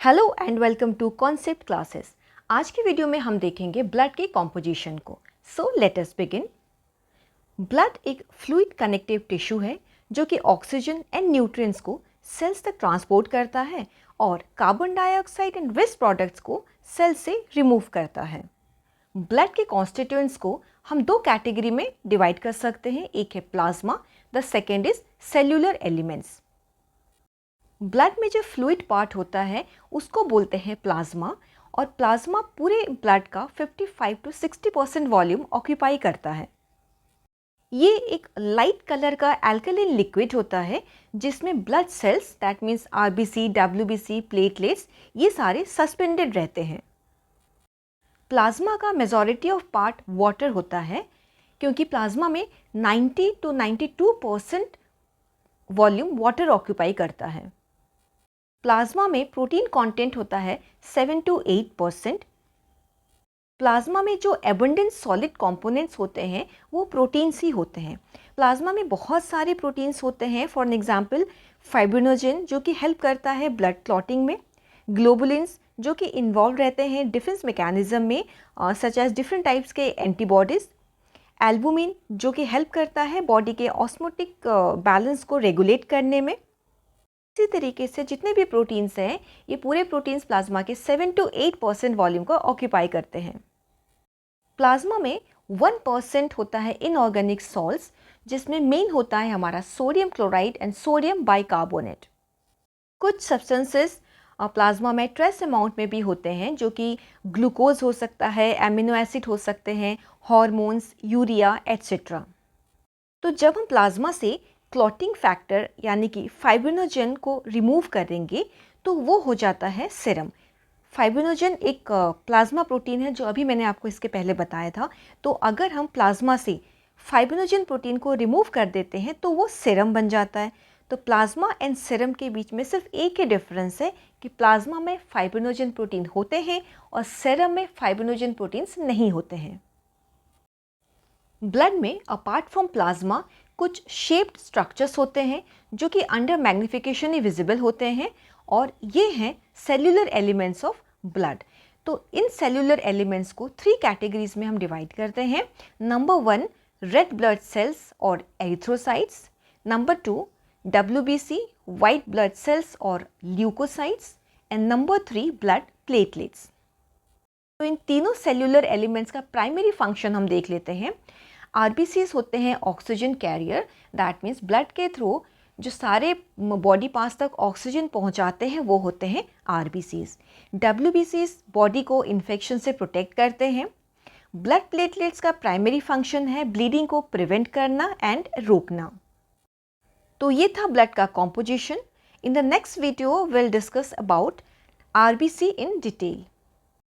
Hello and welcome to concept classes. आज की video में हम देखेंगे ब्लड के कॉम्पोजिशन को। So let us begin. Blood एक फ्लूइड कनेक्टिव टिश्यू है जो कि ऑक्सीजन एंड न्यूट्रिएंट्स को सेल्स तक ट्रांसपोर्ट करता है और carbon dioxide and waste products को सेल से रिमूव करता है। ब्लड के कॉन्स्टिट्यूएंट्स को हम दो कैटेगरी में डिवाइड कर सकते हैं। एक है plasma, the second is cellular elements. Blood में जो फ्लूइड पार्ट होता है उसको बोलते हैं प्लाज्मा, और प्लाज्मा पूरे ब्लड का 55 to 60% वॉल्यूम ऑक्यूपाई करता है। ये एक लाइट कलर का एल्कलाइन लिक्विड होता है जिसमें blood cells that means RBC, WBC, platelets ये सारे सस्पेंडेड रहते हैं। प्लाज्मा का मेजॉरिटी ऑफ पार्ट वाटर होता है क्योंकि प्लाज्मा में 90 to 92% वॉल्यूम वाटर ऑक्यूपाई करता है। प्लाज्मा में प्रोटीन कंटेंट होता है 7 to 8%। प्लाज्मा में जो एबंडेंट सॉलिड कंपोनेंट्स होते हैं वो प्रोटीन्स ही होते हैं। प्लाज्मा में बहुत सारे प्रोटीन्स होते हैं। फॉर एग्जांपल फाइब्रिनोजन जो कि हेल्प करता है ब्लड क्लॉटिंग में, ग्लोबुलिन्स जो कि इन्वॉल्व रहते हैं डिफेंस मैकेनिज्म में सच एज डिफरेंट टाइप्स के एंटीबॉडीज़, एल्बुमिन जो कि हेल्प करता है बॉडी के ऑस्मोटिक बैलेंस को रेगुलेट करने में। इसी तरीके से जितने भी प्रोटीन्स हैं ये पूरे प्रोटीन्स प्लाज्मा के 7 to 8% वॉल्यूम को ऑक्यूपाई करते हैं। प्लाज्मा में 1% होता है इनऑर्गेनिक सॉल्ट्स जिसमें मेन होता है हमारा sodium chloride and sodium bicarbonate. कुछ सब्सटेंसेस प्लाज्मा में ट्रेस अमाउंट में भी होते हैं जो कि ग्लूकोज हो सकता है, एमिनो एसिड हो सकते हैं, हार्मोन्स, यूरिया एट्सेट्रा। तो जब हम प्लाज्मा से क्लॉटिंग फैक्टर यानी कि फाइब्रिनोजन को रिमूव करेंगे तो वो हो जाता है सीरम। फाइब्रिनोजन एक प्लाज्मा प्रोटीन है जो अभी मैंने आपको इसके पहले बताया था। तो अगर हम प्लाज्मा से फाइब्रिनोजन प्रोटीन को रिमूव कर देते हैं तो वो सीरम बन जाता है। तो प्लाज्मा एंड सीरम के बीच में सिर्फ एक ही डिफरेंस है कि प्लाज्मा में फाइब्रिनोजन प्रोटीन होते हैं और सीरम में फाइब्रिनोजन प्रोटीन्स नहीं होते हैं। ब्लड में अपार्ट फ्रॉम प्लाज्मा कुछ शेप्ड स्ट्रक्चर्स होते हैं जो कि अंडर मैग्नीफिकेशन ही विजिबल होते हैं, और ये हैं सेल्यूलर एलिमेंट्स ऑफ ब्लड। तो इन सेल्यूलर एलिमेंट्स को 3 कैटेगरीज में हम डिवाइड करते हैं। नंबर 1 रेड ब्लड सेल्स और erythrocytes, number 2 WBC white blood cells और leucocytes, and number 3 blood platelets. तो इन तीनों सेल्यूलर एलिमेंट्स का प्राइमरी फंक्शन हम देख लेते हैं। आरबीसीज होते हैं oxygen carrier, that means blood के थ्रू जो सारे बॉडी पार्ट्स तक ऑक्सीजन पहुंचाते हैं वो होते हैं आरबीसीज। डब्ल्यूबीसीज बॉडी को इन्फेक्शन से प्रोटेक्ट करते हैं। ब्लड प्लेटलेट्स का प्राइमरी फंक्शन है ब्लीडिंग को प्रिवेंट करना एंड रोकना। तो ये था ब्लड का composition. In the next video will discuss about RBC in detail.